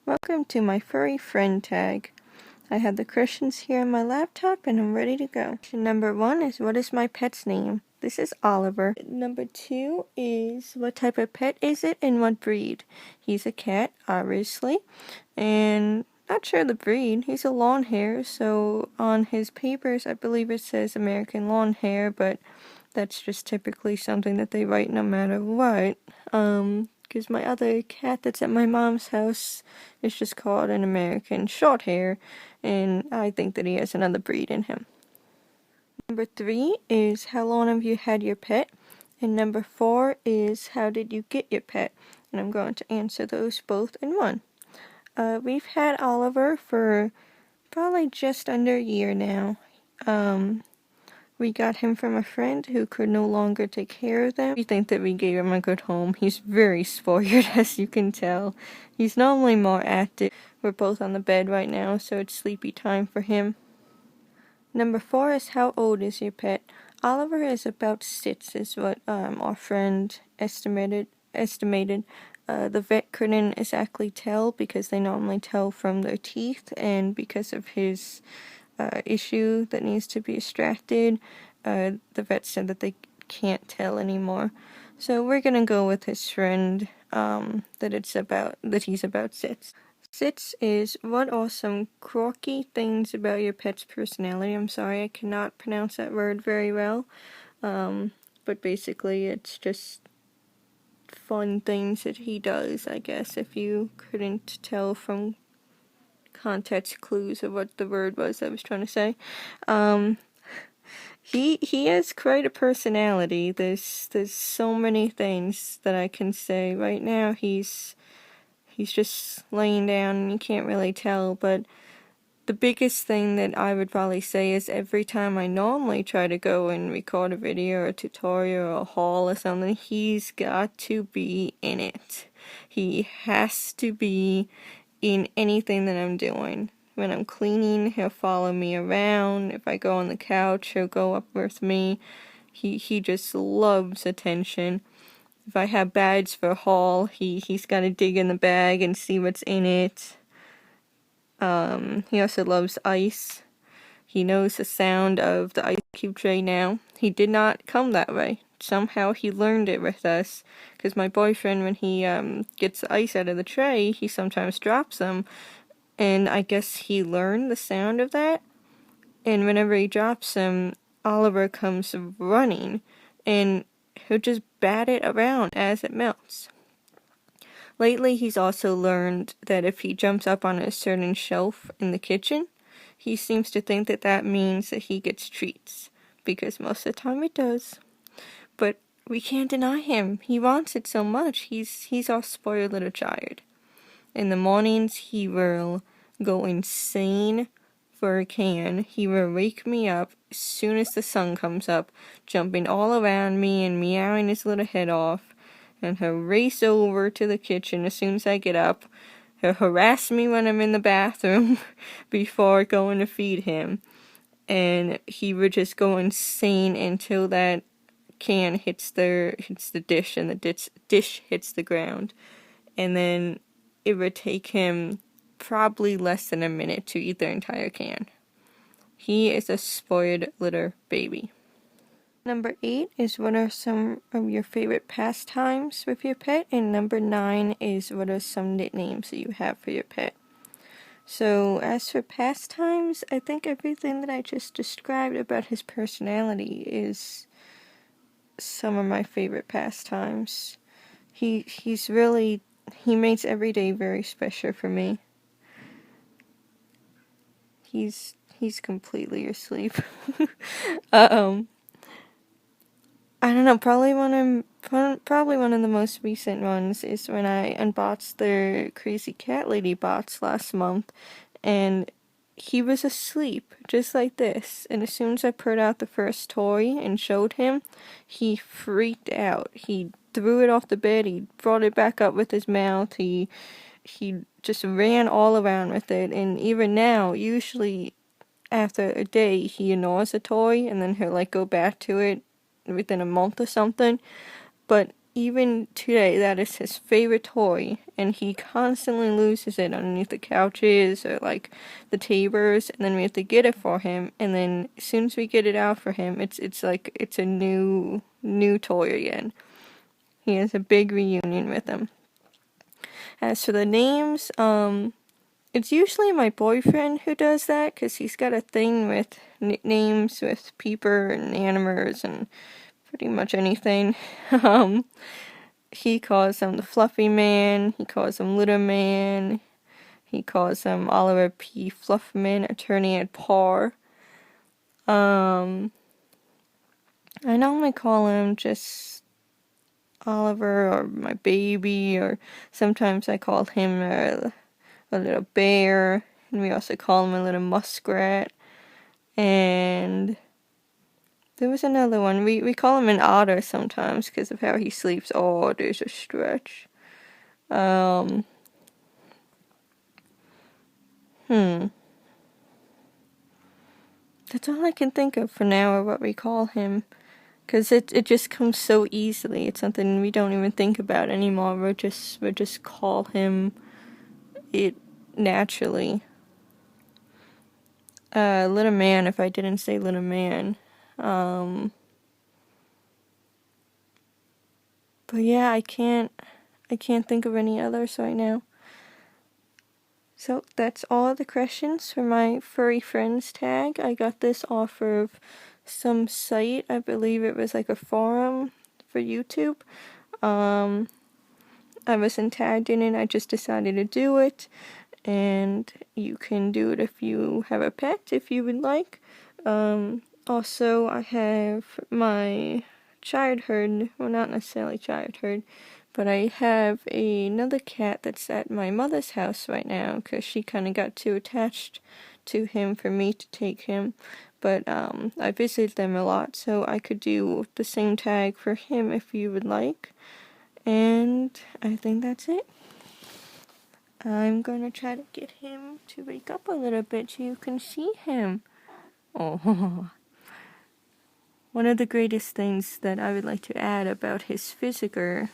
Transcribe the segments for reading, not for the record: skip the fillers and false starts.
Welcome to my furry friend tag. I have the questions here on my laptop and I'm ready to go. Question number 1 is, what is my pet's name? This is Oliver. Number 2 is, what type of pet is it and what breed? He's a cat, obviously, and not sure the breed. He's a long hair, so on his papers I believe it says American long hair, but that's just typically something that they write no matter what. Because my other cat that's at my mom's house is just called an American short hair, and I think that he has another breed in him. Number 3 is, how long have you had your pet? And number 4 is, how did you get your pet? And I'm going to answer those both in one. We've had Oliver for probably just under a year now. We got him from a friend who could no longer take care of them. We think that we gave him a good home. He's very spoiled, as you can tell. He's normally more active. We're both on the bed right now, so it's sleepy time for him. Number 4 is, how old is your pet? Oliver is about 6, is what our friend estimated. The vet couldn't exactly tell because they normally tell from their teeth, and because of his issue that needs to be extracted, the vet said that they can't tell anymore. So we're gonna go with his friend, that he's about 6. 6 is, what are some quirky things about your pet's personality? I'm sorry, I cannot pronounce that word very well, but basically it's just fun things that he does, I guess, if you couldn't tell from context clues of what the word was I was trying to say. He has quite a personality. There's so many things that I can say. Right now he's just laying down and you can't really tell, but the biggest thing that I would probably say is, every time I normally try to go and record a video or a tutorial or a haul or something, he's got to be in it. He has to be in anything that I'm doing. When I'm cleaning, he'll follow me around. If I go on the couch, he'll go up with me. He just loves attention. If I have bags for a haul, he's got to dig in the bag and see what's in it. He also loves ice. He knows the sound of the ice cube tray now. He did not come that way. Somehow he learned it with us, because my boyfriend, when he gets the ice out of the tray, he sometimes drops them, and I guess he learned the sound of that, and whenever he drops them, Oliver comes running, and he'll just bat it around as it melts. Lately, he's also learned that if he jumps up on a certain shelf in the kitchen, he seems to think that that means that he gets treats, because most of the time it does. But we can't deny him. He wants it so much. He's our spoiled little child. In the mornings, he will go insane for a can. He will wake me up as soon as the sun comes up, jumping all around me and meowing his little head off. And he'll race over to the kitchen as soon as I get up. He'll harass me when I'm in the bathroom before going to feed him. And he would just go insane until that can hits the dish and the dish hits the ground. And then it would take him probably less than a minute to eat the entire can. He is a spoiled little baby. Number 8 is, what are some of your favorite pastimes with your pet? And number 9 is, what are some nicknames that you have for your pet? So as for pastimes, I think everything that I just described about his personality is some of my favorite pastimes. He makes every day very special for me. He's completely asleep. I don't know, probably one of the most recent ones is when I unboxed the Crazy Cat Lady box last month, and he was asleep, just like this, and as soon as I put out the first toy and showed him, he freaked out. He threw it off the bed, he brought it back up with his mouth, he just ran all around with it, and even now, usually after a day, he ignores a toy, and then he'll go back to it within a month or something, but even today, that is his favorite toy, and he constantly loses it underneath the couches or like the tables, and then we have to get it for him, and then as soon as we get it out for him, it's like it's a new toy again. He has a big reunion with him. As for the names, it's usually my boyfriend who does that, because he's got a thing with nicknames with people and animals and pretty much anything. He calls him the Fluffy Man, he calls him Little Man, he calls him Oliver P. Fluffman, attorney at par. I normally call him just Oliver or my baby, or sometimes I call him a little bear, and we also call him a little muskrat. And there was another one. We call him an otter sometimes because of how he sleeps. Oh, there's a stretch. That's all I can think of for now of what we call him. Because it just comes so easily. It's something we don't even think about anymore. We just call him it naturally. Little Man, if I didn't say Little Man. But yeah, I can't think of any others right now. So that's all the questions for my furry friends tag. I got this off of some site. I believe it was like a forum for YouTube. I wasn't tagged in it. I just decided to do it. And you can do it if you have a pet, if you would like. Also, I have my childhood, well, not necessarily childhood, but I have another cat that's at my mother's house right now because she kind of got too attached to him for me to take him. But I visit them a lot, so I could do the same tag for him if you would like. And I think that's it. I'm gonna try to get him to wake up a little bit so you can see him. Oh. One of the greatest things that I would like to add about his physical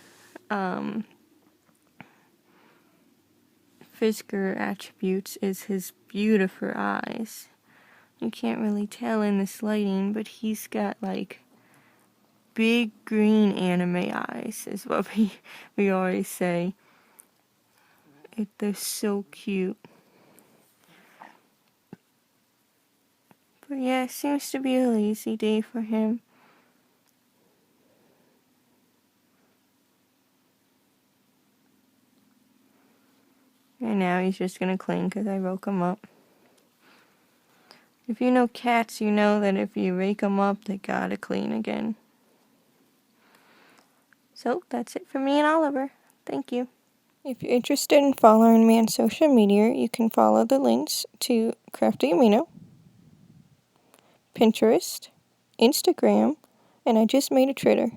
attributes is his beautiful eyes. You can't really tell in this lighting, but he's got like big green anime eyes, is what we always say. They're so cute. But yeah, it seems to be a lazy day for him. And now he's just gonna clean because I woke him up. If you know cats, you know that if you wake them up, they gotta clean again. So that's it for me and Oliver. Thank you. If you're interested in following me on social media, you can follow the links to Crafty Amino, Pinterest, Instagram, and I just made a Twitter.